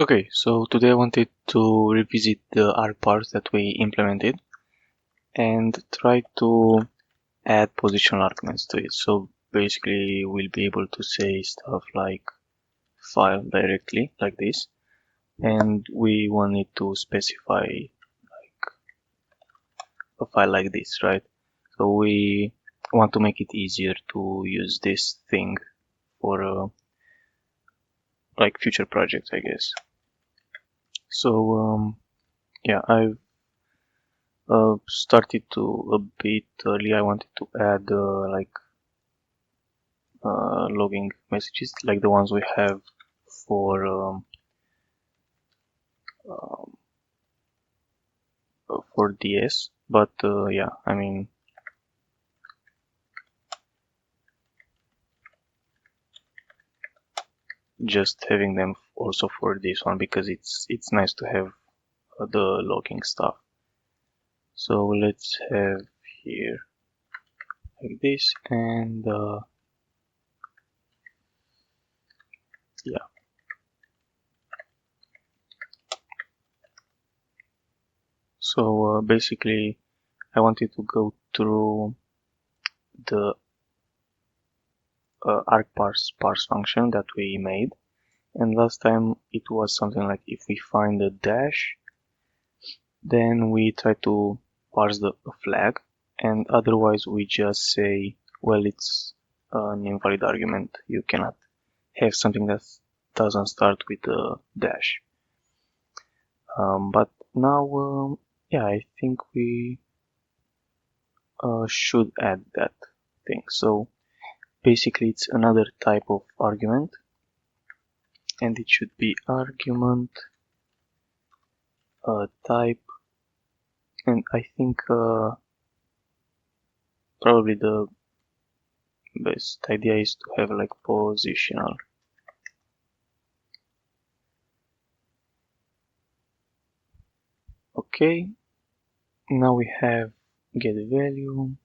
Okay, so today I wanted to revisit the argparse that we implemented and try to add positional arguments to it. So basically we'll be able to say stuff like file directly like this, and we wanted to specify like a file like this, right? So we want to make it easier to use this thing for like future projects, I guess. So yeah, I've started to a bit early. I wanted to add like logging messages like the ones we have for um, for DS, but yeah, I mean just having them also for this one because it's nice to have the logging stuff. So let's have here like this, and yeah. So basically, I wanted to go through the argparse function that we made, and last time it was something like if we find a dash, then we try to parse the flag, and otherwise we just say, well, it's an invalid argument. You cannot have something that doesn't start with a dash. But now, yeah, I think we should add that thing. So basically, it's another type of argument, and it should be argument type, and I think probably the best idea is to have like positional. Okay, now we have get value,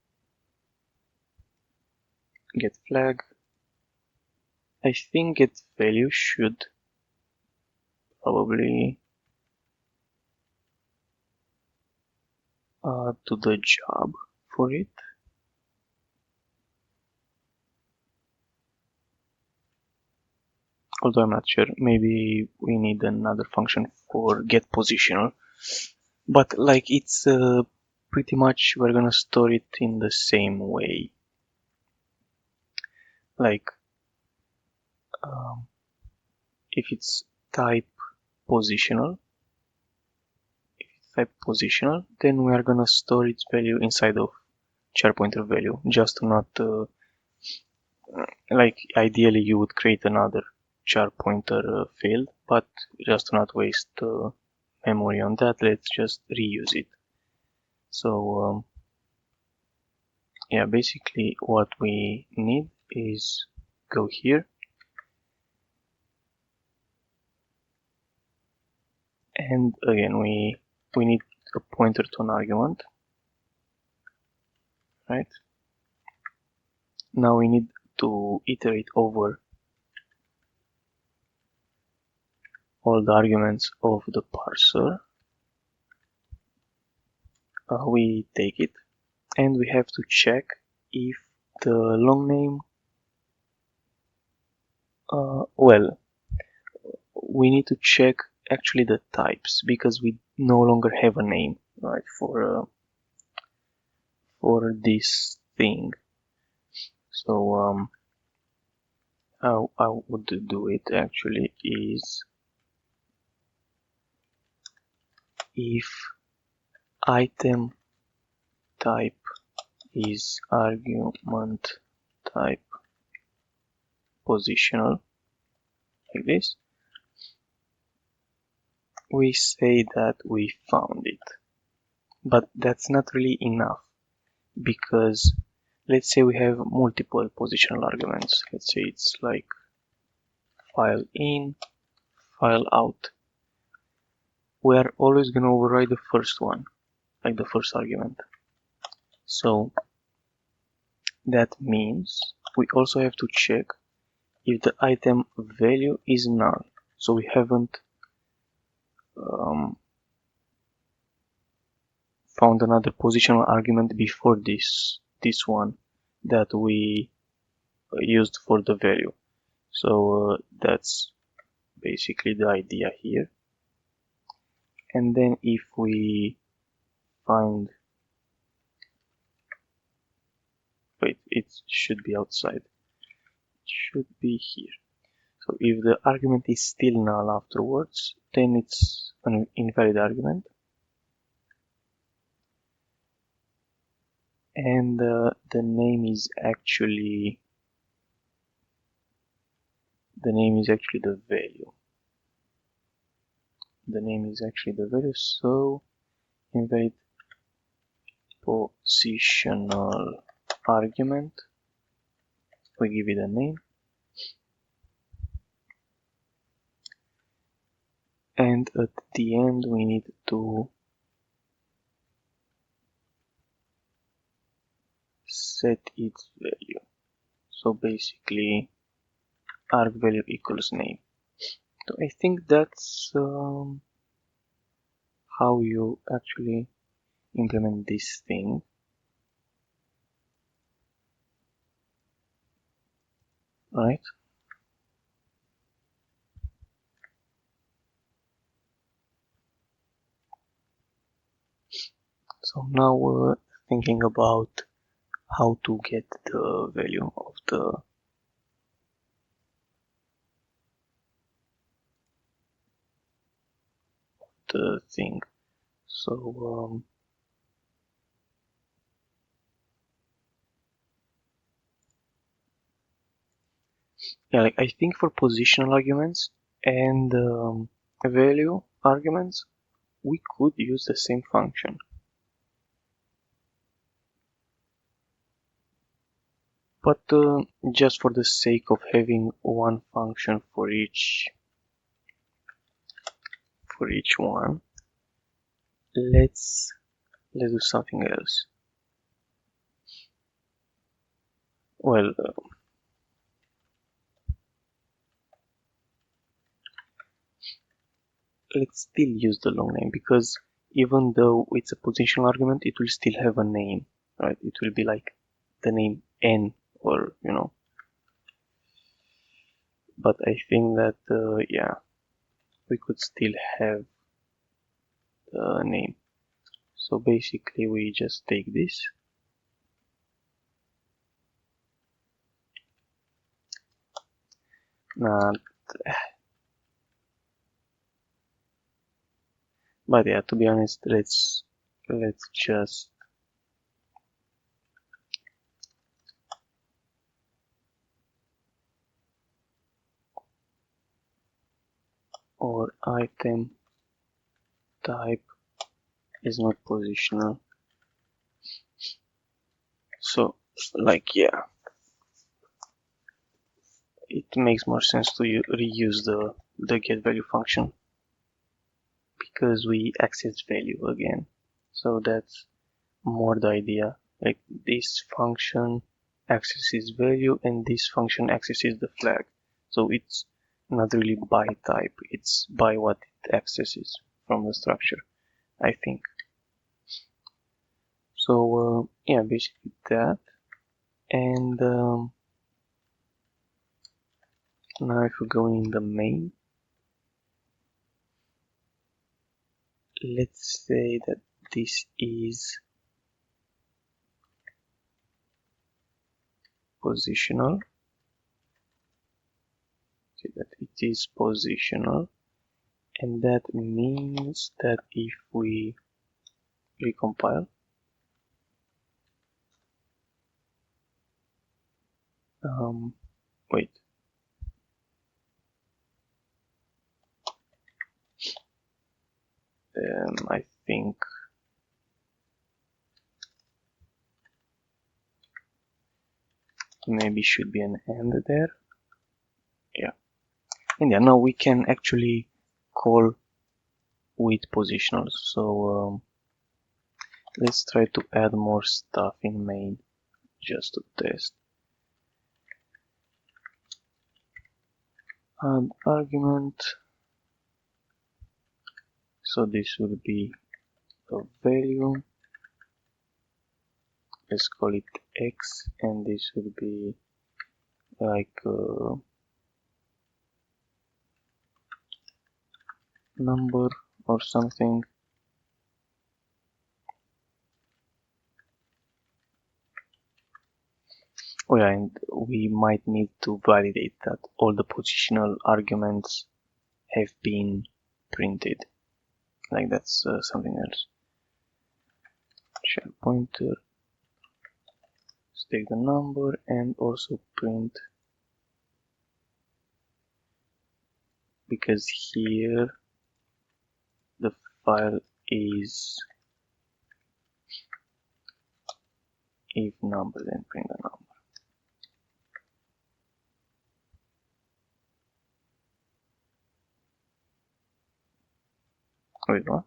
get flag. I think get value should probably do the job for it. Although I'm not sure, maybe we need another function for get positional. But like it's pretty much we're gonna store it in the same way. Like if it's type positional, then we are gonna store its value inside of char pointer value, just to not like ideally you would create another char pointer field, but just to not waste memory on that, let's just reuse it. So yeah, basically what we need is go here and again we need a pointer to an argument, right? Now we need to iterate over all the arguments of the parser. We take it and we have to check if the long name well, we need to check actually the types because we no longer have a name, right, for this thing. So how I would do it actually is if item type is argument type positional, like this, we say that we found it. But that's not really enough because let's say we have multiple positional arguments. Let's say it's like file in, file out. We are always going to override the first one, like the first argument. So that means we also have to check if the item value is null. So we haven't found another positional argument before this one that we used for the value. So that's basically the idea here. And then if we find, wait, it should be outside, it should be here. So if the argument is still null afterwards, then it's an invalid argument. And the name is actually the value. The name is actually the value, so invalid positional argument, we give it a name, and at the end we need to set its value. So basically arg value equals name. So I think that's how you actually implement this thing. Right? So now we're thinking about how to get the value of the thing. So yeah, like I think for positional arguments and value arguments, we could use the same function. But just for the sake of having one function for each one, let's do something else. Well, let's still use the long name, because even though it's a positional argument, it will still have a name, right? It will be like the name n, or but I think that yeah, we could still have the name. So basically we just take this, but yeah, to be honest, let's just or item type is not positional. So like, yeah, it makes more sense to reuse the get value function, because we access value again. So that's more the idea. Like, this function accesses value and this function accesses the flag. So it's not really by type, it's by what it accesses from the structure, I think. So yeah, basically that. And now if we go in the main, let's say that this is positional. See that it is positional, and that means that if we recompile, wait, I think maybe should be an and there. Yeah, and yeah, now we can actually call with positionals. So let's try to add more stuff in main just to test. Add argument, So this will be a value, let's call it x, and this will be like a number or something. Oh yeah, and we might need to validate that all the positional arguments have been printed. Like that's something else. Shell pointer, take the number and also print, because here the file is if number, then print the number. Wait, what?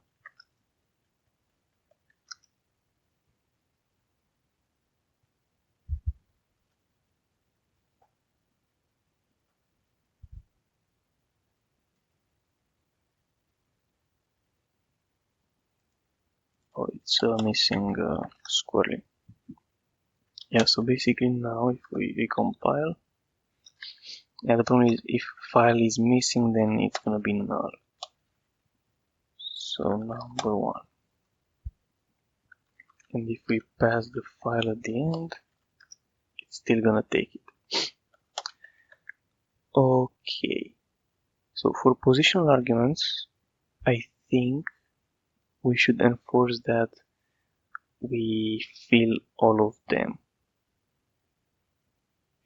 Oh, it's missing squarely. Yeah, so basically now if we recompile, yeah, the problem is if file is missing, then it's gonna be null. So number one. And if we pass the file at the end, it's still gonna take it. Okay. So for positional arguments, I think we should enforce that we fill all of them.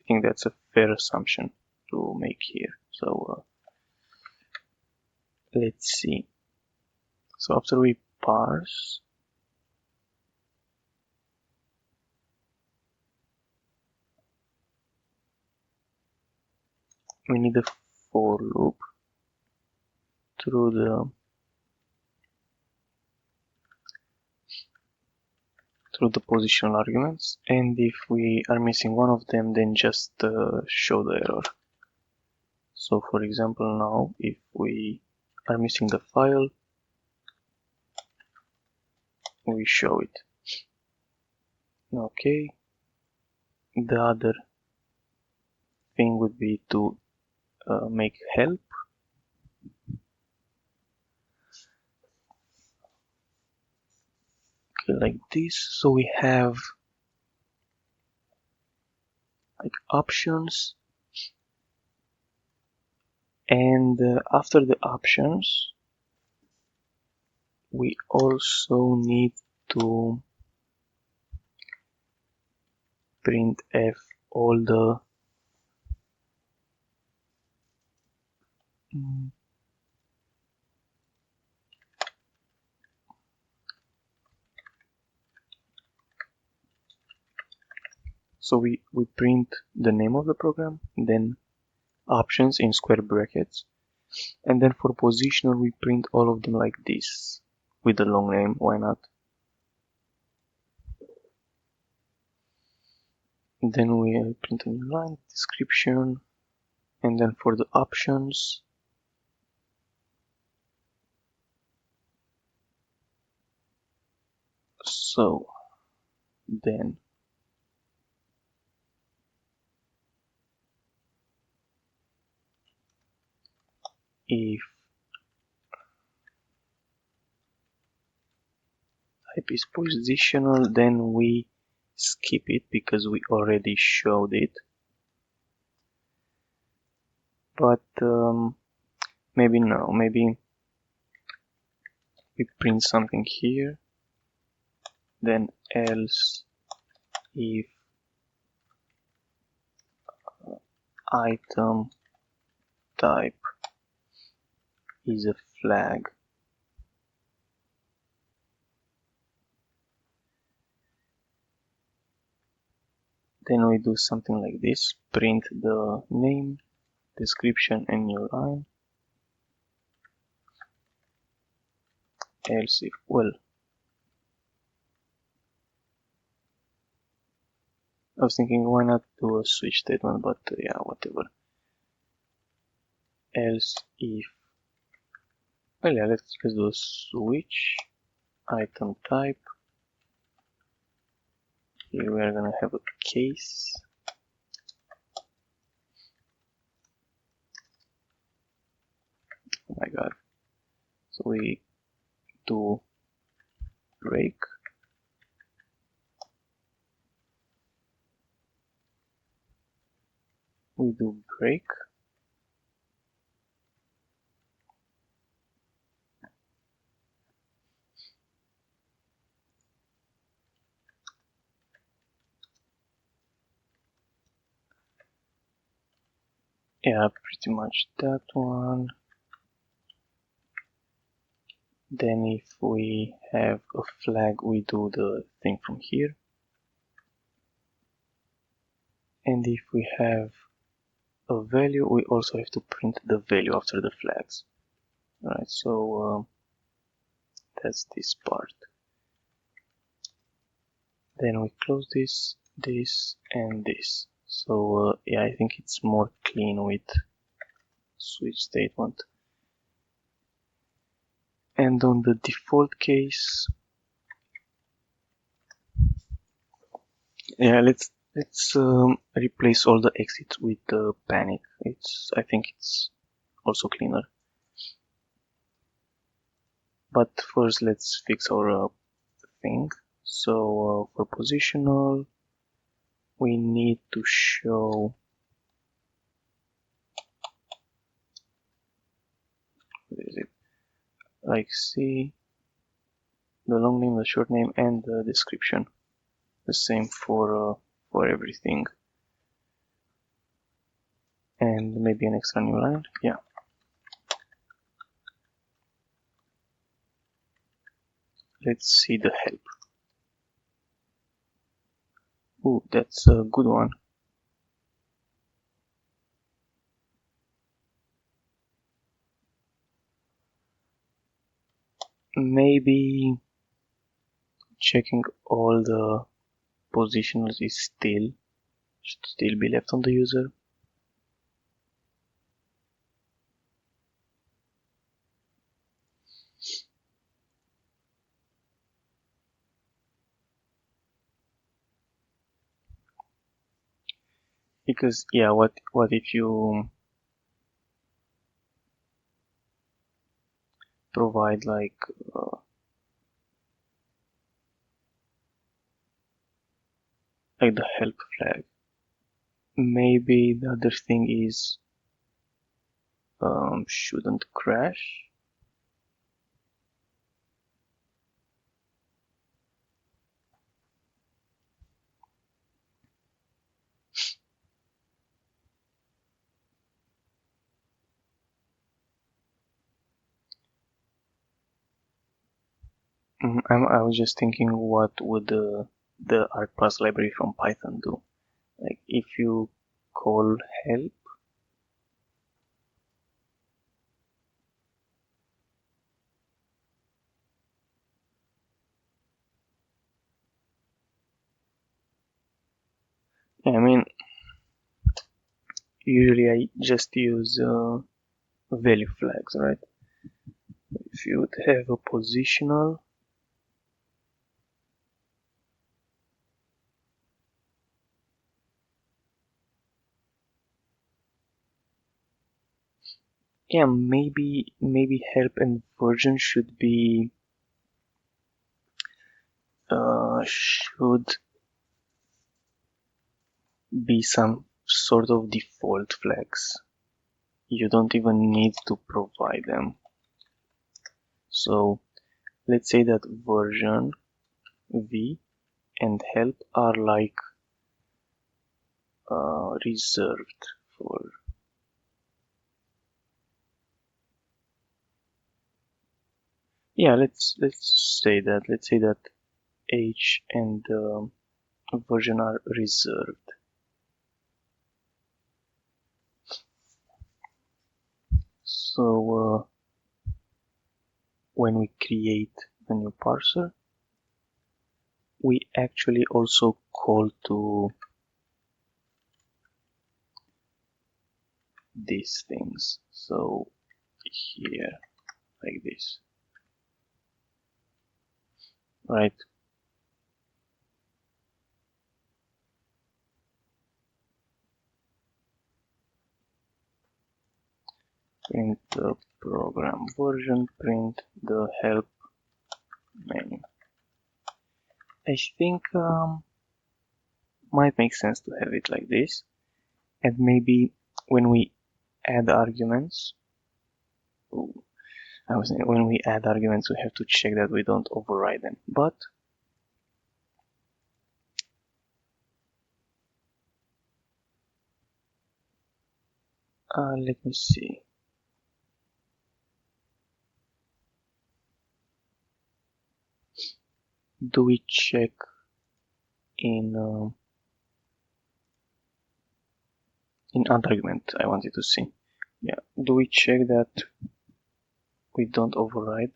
I think that's a fair assumption to make here. So let's see. So after we parse, we need a for loop through the positional arguments, and if we are missing one of them, then just show the error. So for example, now if we are missing the file, we show it. Okay. The other thing would be to make help. Okay, like this. So we have like options, and after the options, we also need to printf all the so we print the name of the program, then options in square brackets, and then for positional we print all of them like this with the long name. Why not? Then we print a new line, description, and then for the options, so then if type is positional, then we skip it because we already showed it. But maybe no, maybe we print something here, then else if item type is a flag, then we do something like this, print the name, description, and new line. Else if, well, I was thinking why not do a switch statement, but yeah, whatever. Else if Well, yeah, let's do a switch item type. Here we are gonna have a case. Oh my god. So we do break. We do break. Yeah, pretty much that one. Then if we have a flag, we do the thing from here. And if we have a value, we also have to print the value after the flags. Alright, so that's this part. Then we close this, this, and this. So yeah, I think it's more clean with switch statement. And on the default case, yeah, let's replace all the exits with panic. I think it's also cleaner. But first, let's fix our thing. So for positional, we need to show, what is it? Like see the long name, the short name, and the description. The same for everything. And maybe an extra new line. Yeah. Let's see the help. Ooh, that's a good one. Maybe checking all the positionals should still be left on the user. Because yeah, what if you provide like the help flag? Maybe the other thing is shouldn't crash. I was just thinking, what would the argparse library from Python do? Like if you call help, I mean, usually I just use value flags, right? If you would have a positional, yeah, maybe help and version should be some sort of default flags. You don't even need to provide them. So let's say that version v and help are like reserved for, yeah, let's say that h and version are reserved. So when we create a new parser, we actually also call to these things. So here like this, right? Print the program version, print the help menu. I think might make sense to have it like this, and maybe when we add arguments, when we add arguments we have to check that we don't override them, but let me see. Do we check in add argument? I wanted to see. Yeah, do we check that we don't override?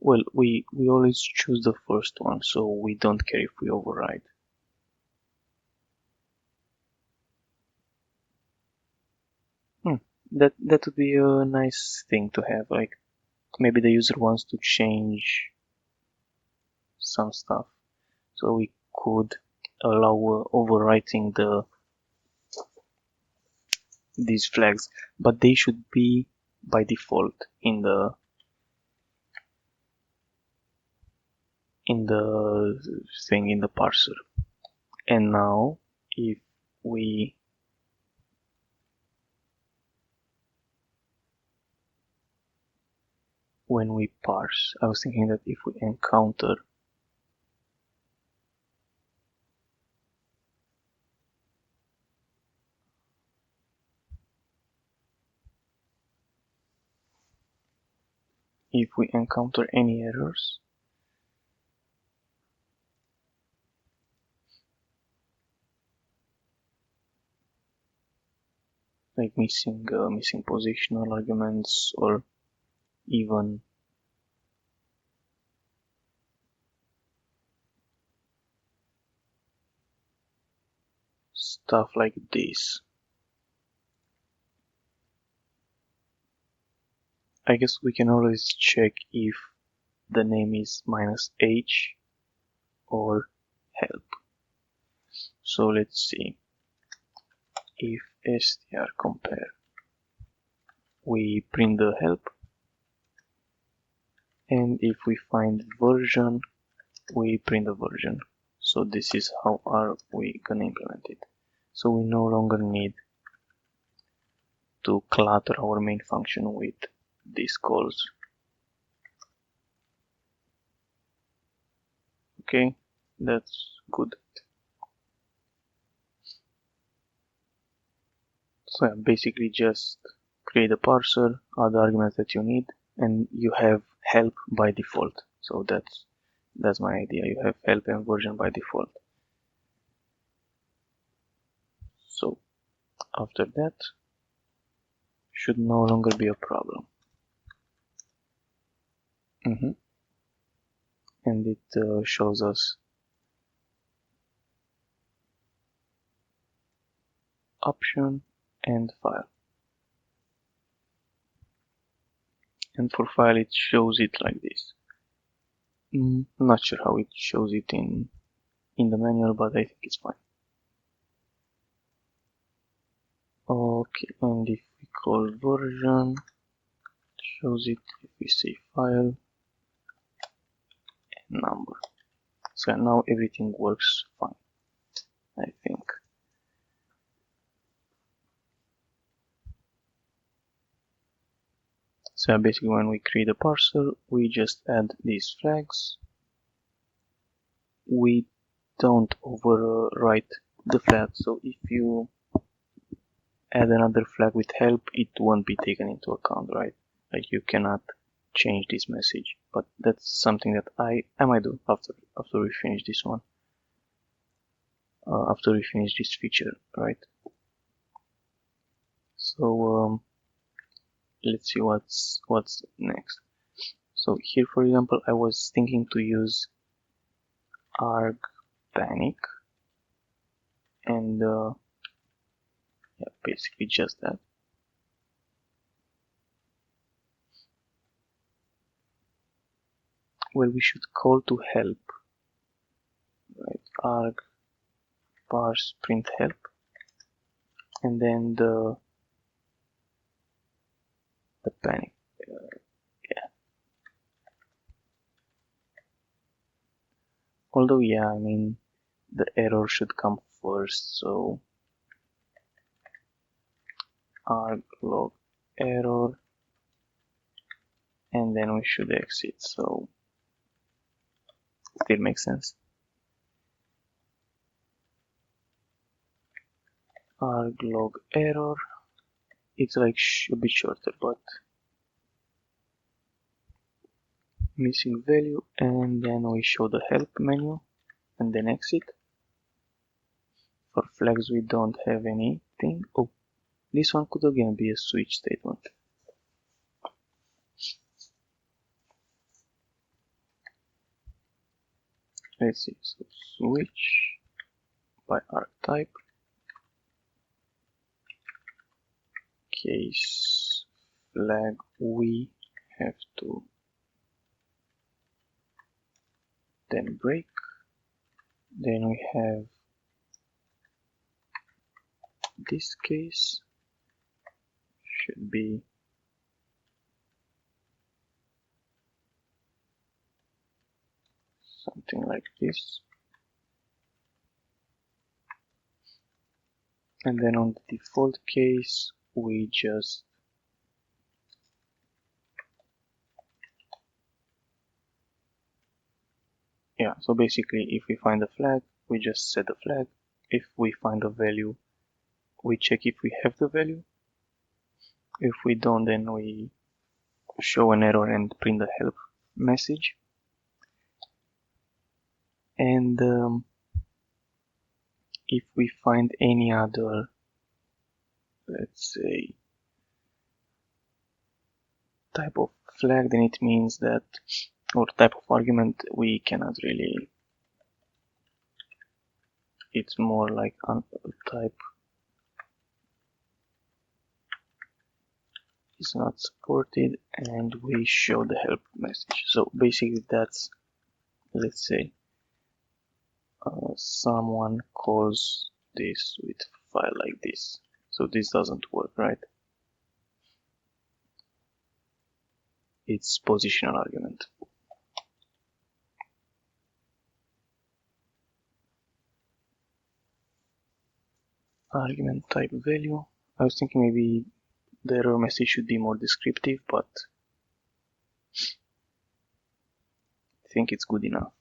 Well, we always choose the first one, so we don't care if we override. That would be a nice thing to have. Like maybe the user wants to change some stuff, so we could allow overwriting these flags, but they should be by default in the thing, in the parser. And now if we when we parse, I was thinking that if we encounter any errors, like missing positional arguments, or even stuff like this, I guess we can always check if the name is -h or help. So let's see. If str compare, we print the help, and if we find version, we print the version. So this is how are we gonna implement it. So we no longer need to clutter our main function with these calls. Okay, that's good. So yeah, basically just create a parser, add the arguments that you need, and you have help by default. So that's my idea. You have help and version by default. So after that, should no longer be a problem. And it shows us option and file. And for file it shows it like this. Not sure how it shows it in the manual, but I think it's fine. Okay, and if we call version, it shows it. If we say file and number, so now everything works fine, I think. So basically when we create a parser, we just add these flags. We don't overwrite the flag, so if you add another flag with help, it won't be taken into account, right? Like you cannot change this message, but that's something that I might do after we finish this one, after we finish this feature, right? So let's see what's next. So here, for example, I was thinking to use argpanic, and yeah, basically just that. well, we should call to help, right? Arg parse print help, and then the panic. Yeah. Although, yeah, I mean, the error should come first, so arg log error, and then we should exit, so still makes sense. Arg log error, it's like a bit shorter, but missing value, and then we show the help menu and then exit. For flags we don't have anything. Oh, this one could again be a switch statement. Let's see, so switch by archetype, case flag we have to then break, then we have this case should be something like this, and then on the default case we just so basically if we find a flag we just set the flag, if we find a value we check if we have the value, if we don't then we show an error and print the help message. And if we find any other, let's say, type of flag, then it means that, or type of argument, we cannot really, it's more like type is not supported, and we show the help message. So basically that's, let's say, someone calls this with file like this. So this doesn't work, right? It's positional argument. Argument type value. I was thinking maybe the error message should be more descriptive, but I think it's good enough.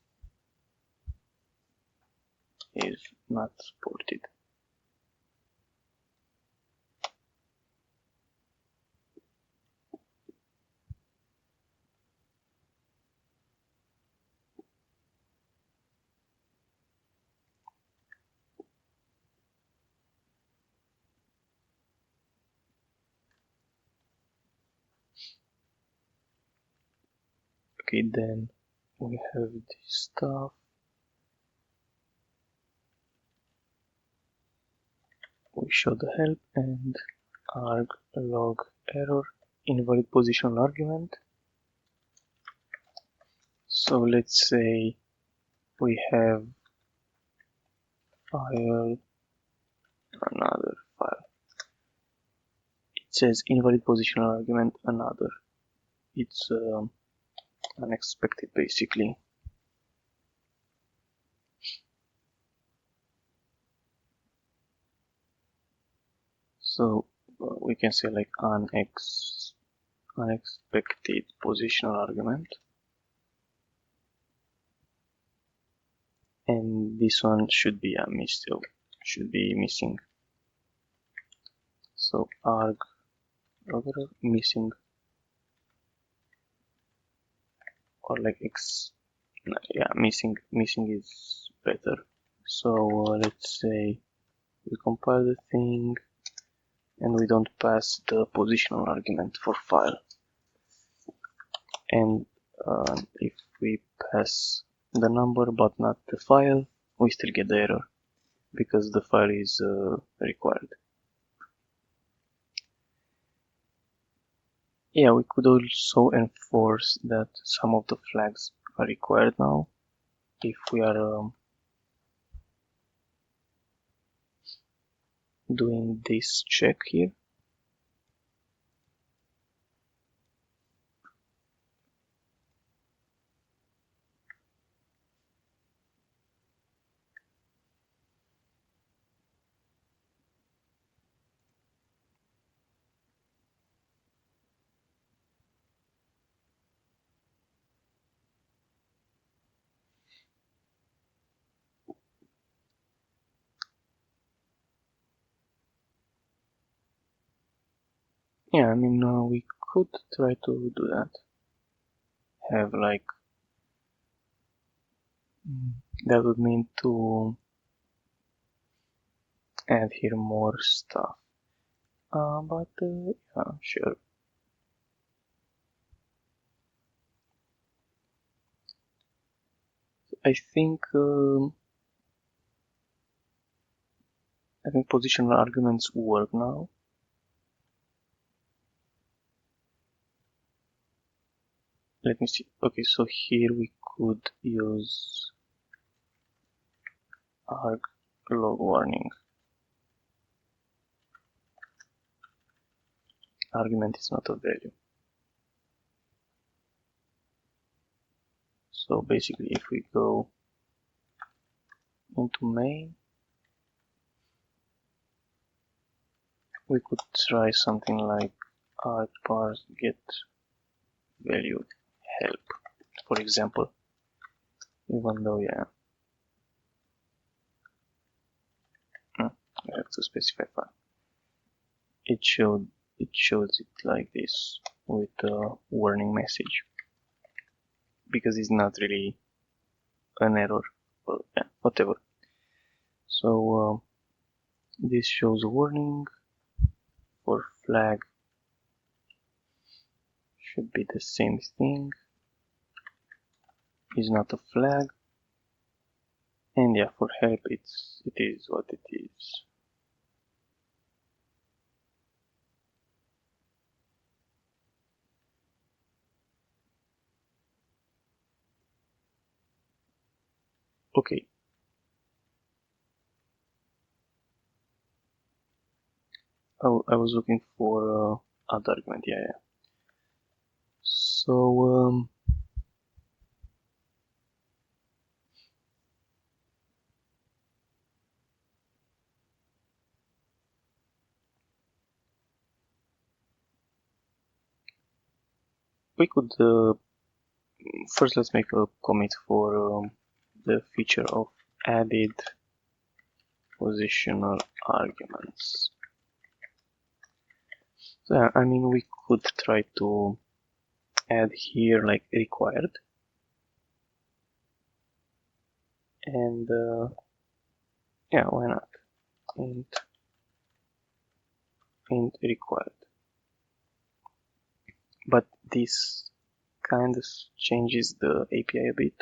Is not supported. Okay, then we have this stuff. We show the help and arg log error, invalid positional argument. So let's say we have file, another file. It says invalid positional argument, another. It's unexpected basically. So we can say like unexpected positional argument, and this one should be missing. So arg logger missing, or like missing is better. So let's say we compile the thing and we don't pass the positional argument for file, and if we pass the number but not the file, we still get the error because the file is required. Yeah, we could also enforce that some of the flags are required now. If we are doing this check here, yeah, I mean, we could try to do that. Have like, that would mean to add here more stuff. But yeah, sure. I think positional arguments work now. Let me see. Okay, so here we could use arg log warning. Argument is not a value. So basically, if we go into main, we could try something like argparse get value help, for example. Even though, yeah, I have to specify file. It shows it like this with a warning message, because it's not really an error or whatever. So this shows a warning. For flag should be the same thing, is not a flag, and yeah, for help it is what it is. Okay. Oh, I was looking for add argument. Yeah. So we could first let's make a commit for the feature of added positional arguments. So I mean, we could try to add here like required, and yeah, why not? Int required. But this kind of changes the API a bit.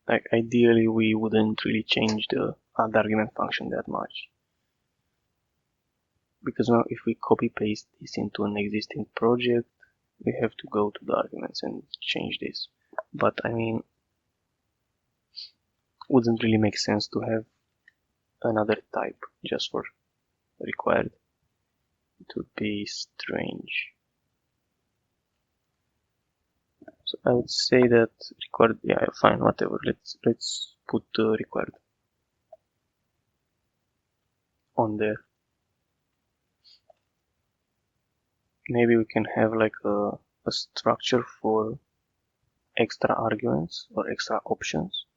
Like ideally we wouldn't really change the add argument function that much, because now if we copy paste this into an existing project, we have to go to the arguments and change this. But I mean, wouldn't really make sense to have another type just for required. It would be strange. So I would say that required, yeah, fine, whatever. Let's put required on there. Maybe we can have like a structure for extra arguments or extra options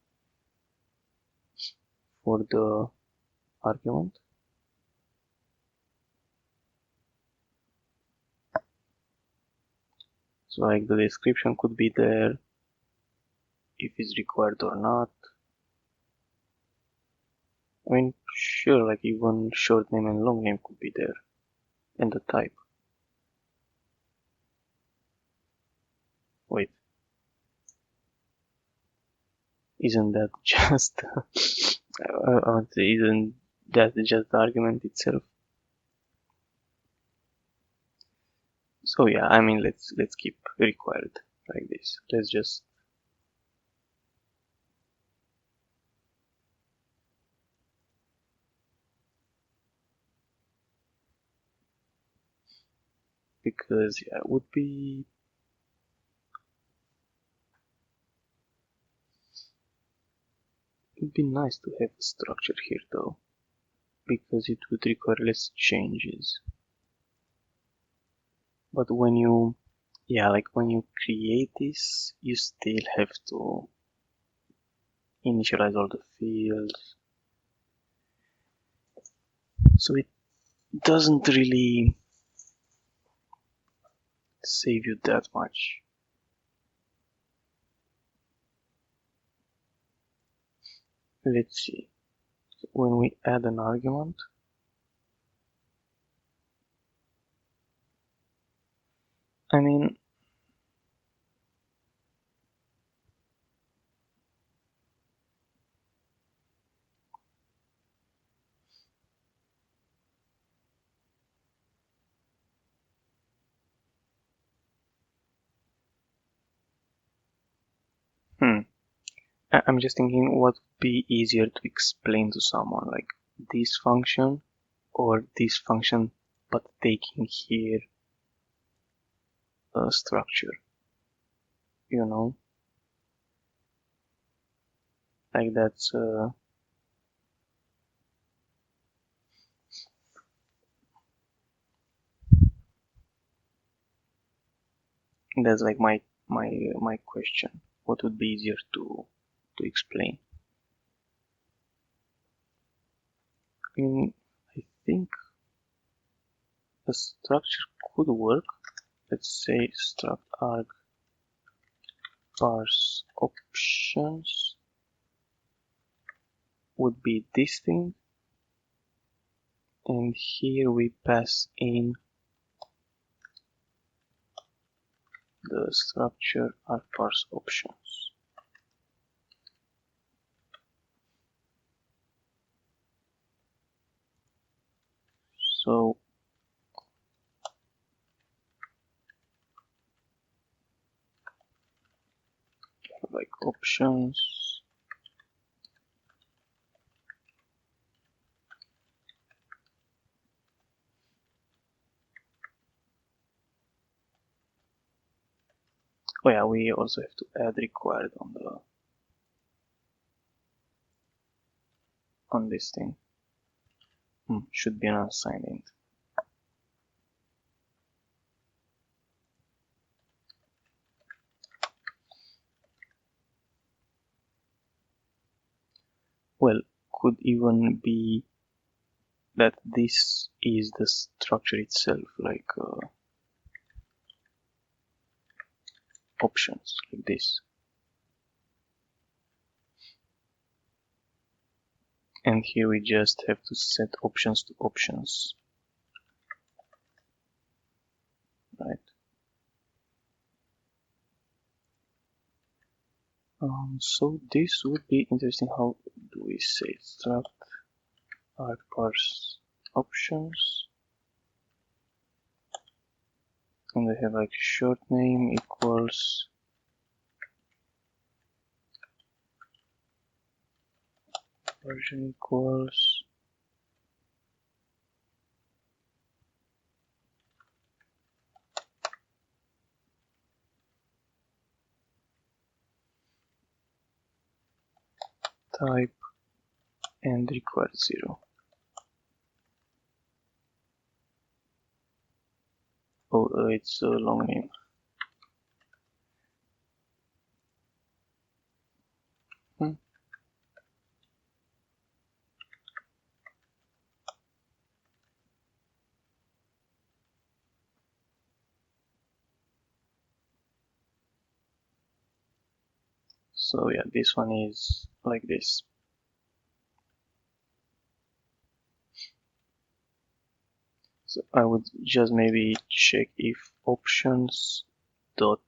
for the argument. So like the description could be there, if it's required or not. I mean, sure, like even short name and long name could be there, and the type. Wait, isn't that just? I want to say, isn't that just the argument itself? So yeah, I mean, let's keep required like this. Let's just because yeah, it would be nice to have a structure here though, because it would require less changes. But when you, yeah, like when you create this, you still have to initialize all the fields. So it doesn't really save you that much. Let's see. When we add an argument, I mean, hmm, I'm just thinking what would be easier to explain to someone, like this function or this function, but taking here a structure, you know, like that's like my question. What would be easier to explain? I mean, I think the structure could work. Let's say struct arg parse options would be this thing, and here we pass in the structure argparse options. So like options, oh yeah, we also have to add required on this thing. Should be an unassigned int. Well, could even be that this is the structure itself, like options, like this. And here we just have to set options to options, right? So this would be interesting. How do we say struct argparse options? And we have like short name equals version equals type and required 0. Oh, it's a long name. So yeah, this one is like this. So I would just maybe check if options dot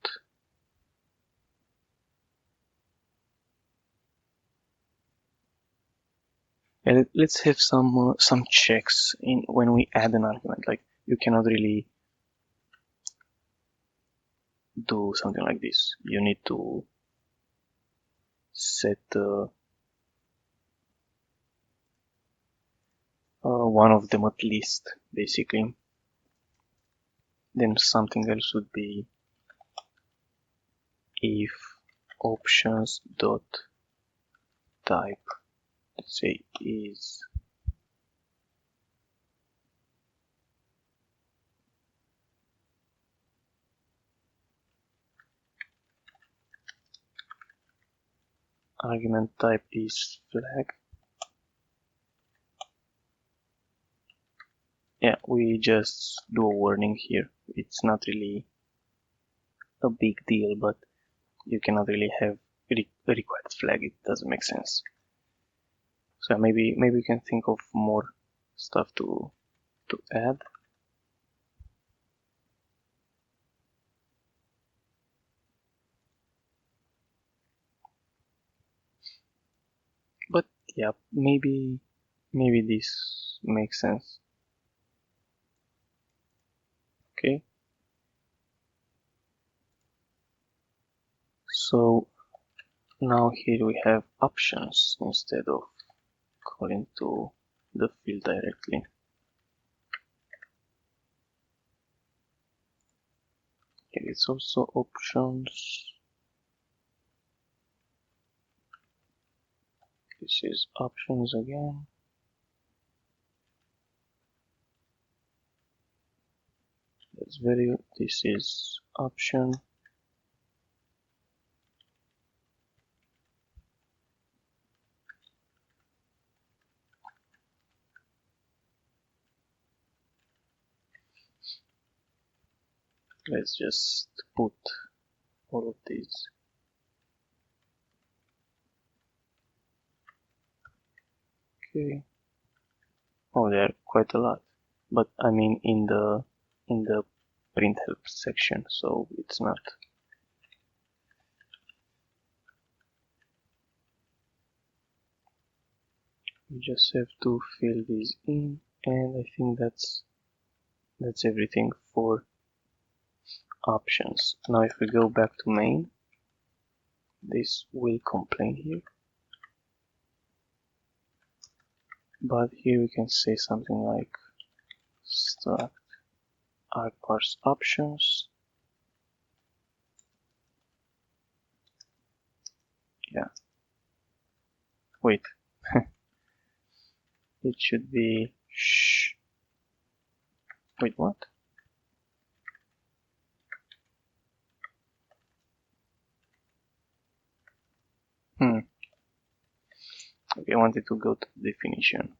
and let's have some checks in when we add an argument. Like you cannot really do something like this. You need to set one of them at least, basically. Then something else would be if options dot type, let's say, is argument type is flag. Yeah, we just do a warning here. It's not really a big deal, but you cannot really have a required flag. It doesn't make sense. So maybe we can think of more stuff to add. But yeah, maybe this makes sense. Okay. So now here we have options instead of calling to the field directly. Here it's also options. This is options again. That's value. This is option. Let's just put all of these. Okay. Oh, there are quite a lot, but I mean in the print help section, so it's not. We just have to fill these in, and I think that's everything for options. Now if we go back to main, this will complain here, but here we can say something like struct argparse options. Yeah, wait, it should be wait, what? Okay, I wanted to go to the definition.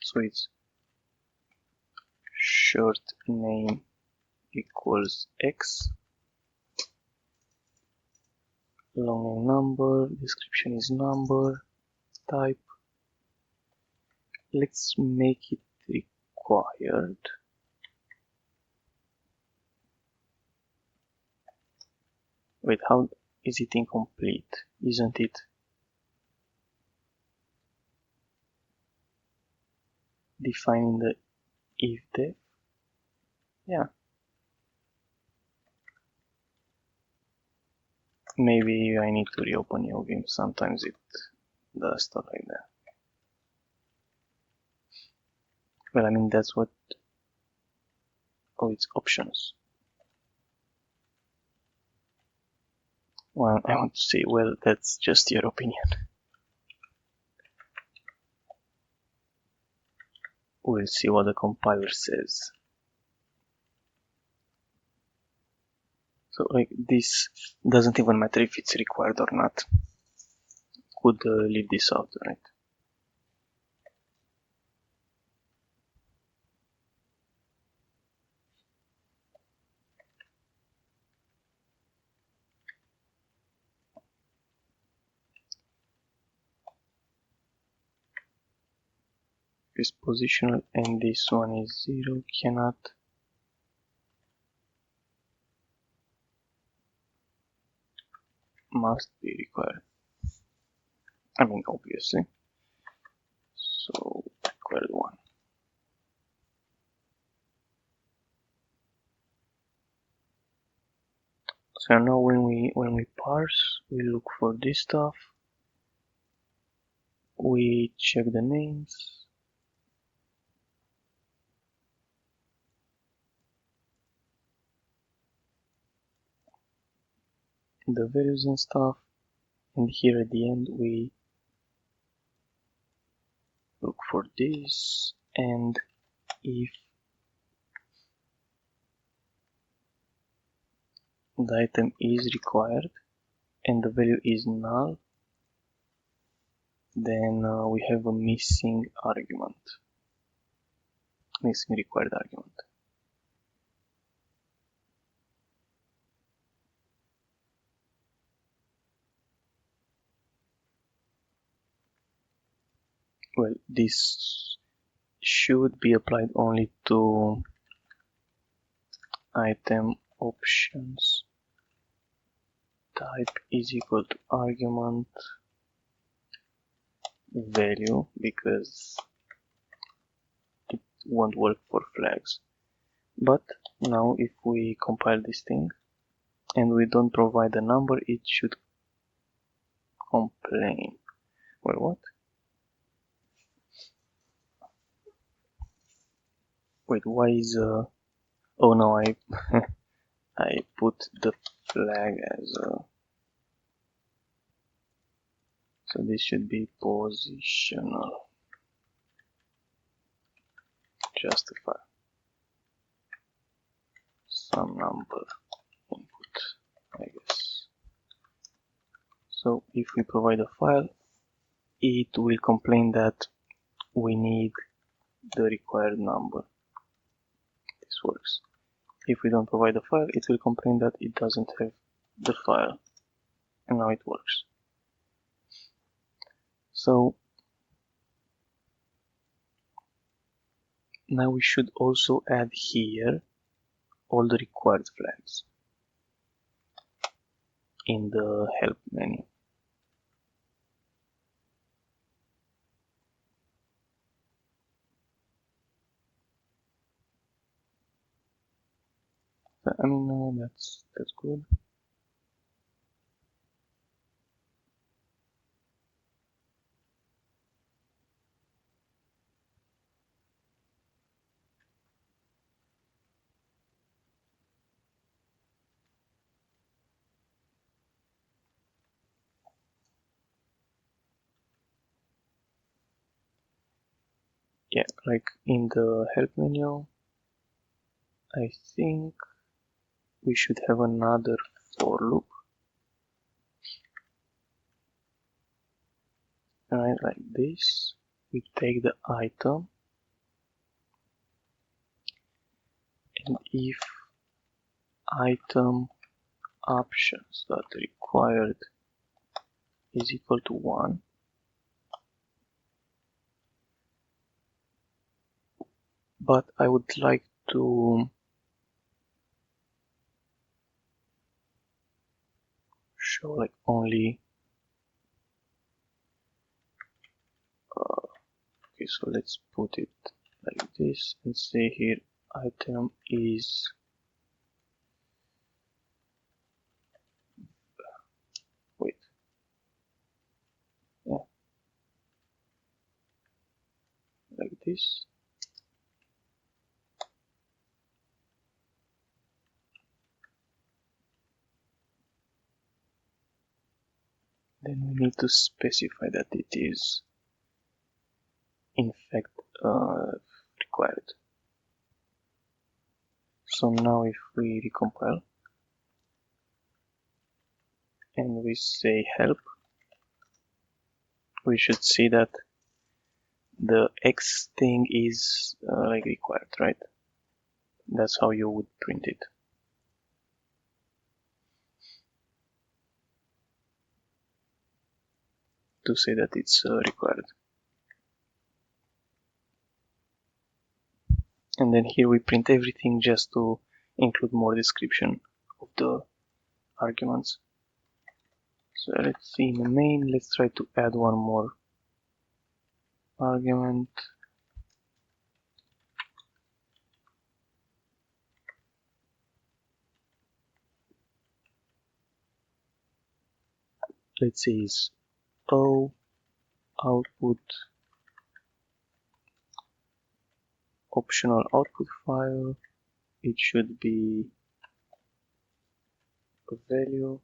So it's short name equals x, long name number, description is number, type. Let's make it required. Wait, how is it incomplete? Isn't it defining the if def? Yeah. Maybe I need to reopen your game. Sometimes it does stuff like that. Well, I mean, that's what. Oh, it's options. Well, I want to say, well, that's just your opinion. We'll see what the compiler says. So, like, this doesn't even matter if it's required or not. Could leave this out, right? is positional and this one is 0, cannot must be required. I mean, obviously. So required one. So now when we parse, we look for this stuff. We check the names. The values and stuff. And here at the end we look for this, and if the item is required and the value is null, then we have a missing argument, missing required argument. Well, this should be applied only to item options. Type is equal to argument value, because it won't work for flags. But now if we compile this thing and we don't provide a number, it should complain. Well, what? Wait, why is oh no, I I put the flag as so this should be positional. Justify some number input, I guess. So if we provide a file, it will complain that we need the required number. This works. If we don't provide a file, it will complain that it doesn't have the file. And now it works. So now we should also add here all the required flags in the help menu. I mean, that's good. Yeah, like in the help menu, I think we should have another for loop. Right, like this. We take the item, and if item options that required is equal to 1, but I would like to show like only okay, so let's put it like this and say here item is wait, yeah, like this. Then we need to specify that it is in fact required. So now if we recompile and we say help, we should see that the X thing is like required, right? That's how you would print it. To say that it's required. And then here we print everything just to include more description of the arguments. So let's see, in the main, let's try to add one more argument. Let's say is O output optional output file. It should be a value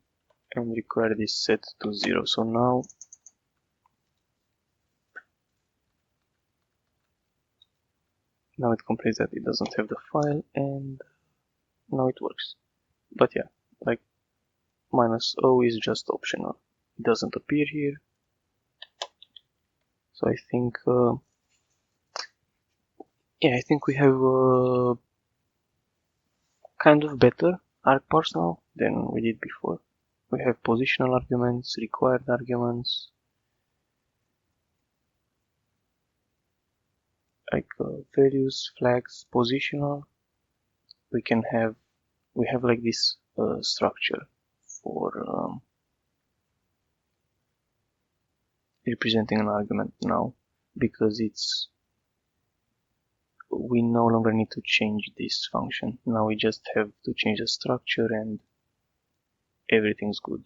and require this set to 0. So now it complains that it doesn't have the file, and now it works. But yeah, like -O is just optional. It doesn't appear here. So I think I think we have kind of better argparse now than we did before. We have positional arguments, required arguments, like values, flags, positional. We have like this structure for representing an argument now, because we no longer need to change this function. Now we just have to change the structure and everything's good.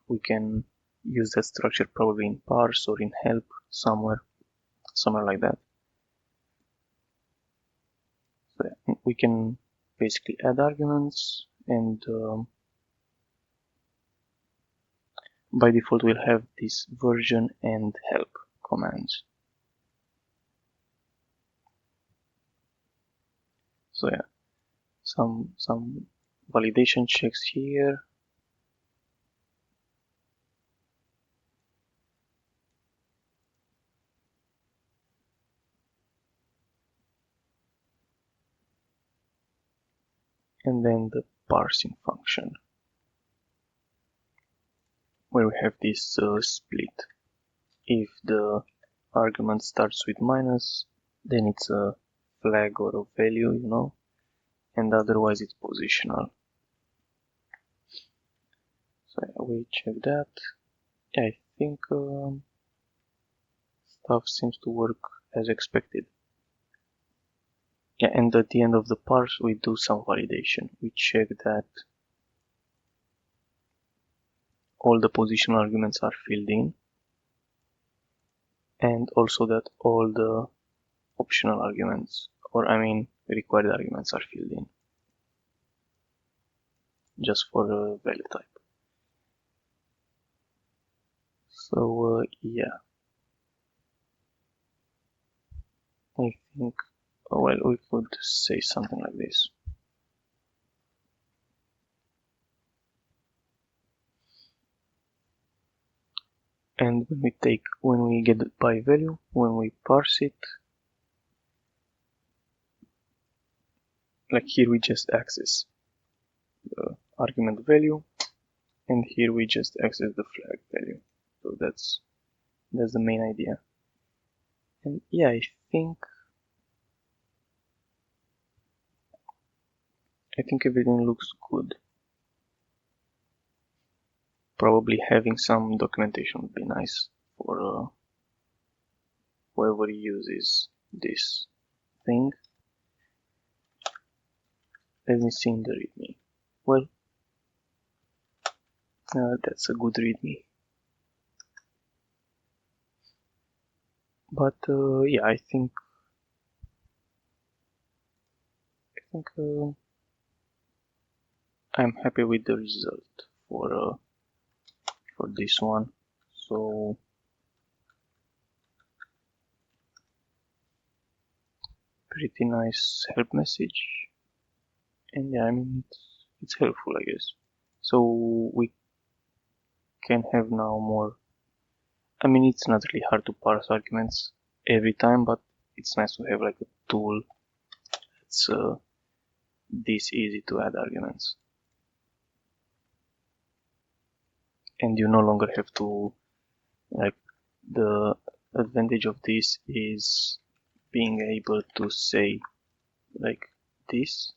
We can use that structure probably in parse or in help somewhere like that. So yeah, we can basically add arguments, and by default we'll have this version and help commands. So yeah, some validation checks here. And then the parsing function, where we have this split. If the argument starts with minus, then it's a flag or a value, and otherwise it's positional. So yeah, we check that. I think stuff seems to work as expected. Yeah, and at the end of the parse we do some validation. We check that all the positional arguments are filled in, and also that all the optional arguments, or required arguments, are filled in, just for a value type. So yeah, I think, well, we could say something like this. And when we get it by value, when we parse it, like here we just access the argument value, and here we just access the flag value. So that's the main idea. And yeah, I think everything looks good. Probably having some documentation would be nice for whoever uses this thing. Let me see in the readme. Well, that's a good readme. But yeah, I think I'm happy with the result for this one. So pretty nice help message, and yeah, it's helpful, I guess. So we can have now more. It's not really hard to parse arguments every time, but it's nice to have like a tool that's this easy to add arguments, and you no longer have to, like, the advantage of this is being able to say like this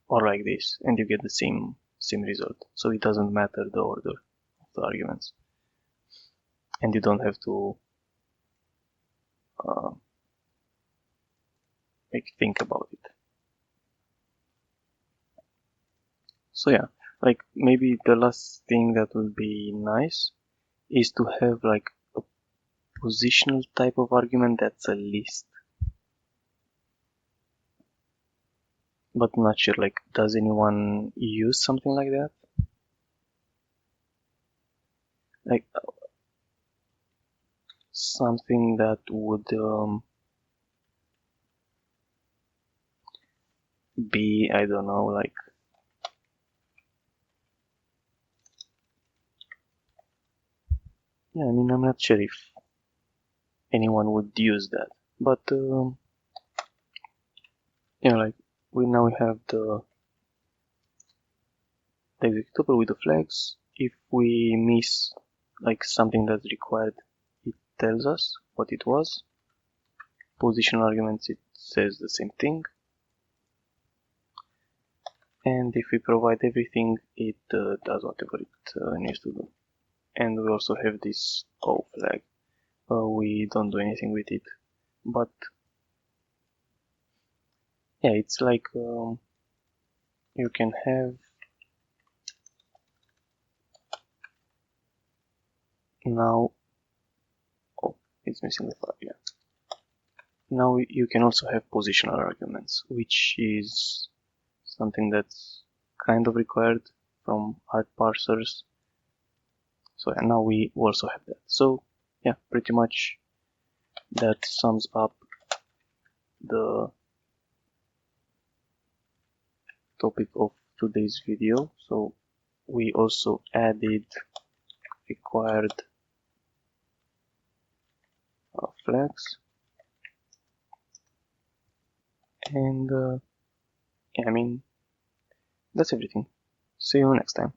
or like this, and you get the same result. So it doesn't matter the order of the arguments, and you don't have to think about it. So yeah, like maybe the last thing that would be nice is to have like a positional type of argument that's a list. But not sure, like, does anyone use something like that? Like something that would be, I don't know, like yeah, I mean, I'm not sure if anyone would use that, but yeah, like we now have the executable with the flags. If we miss like something that's required, it tells us what it was. Positional arguments, it says the same thing. And if we provide everything, it does whatever it needs to do. And we also have this O flag. We don't do anything with it, but yeah, it's like you can have now. Oh, it's missing the flag. Yeah. Now you can also have positional arguments, which is something that's kind of required from art parsers. So yeah, now we also have that. So yeah, pretty much that sums up the topic of today's video. So we also added required flags, and yeah, I mean, that's everything. See you next time.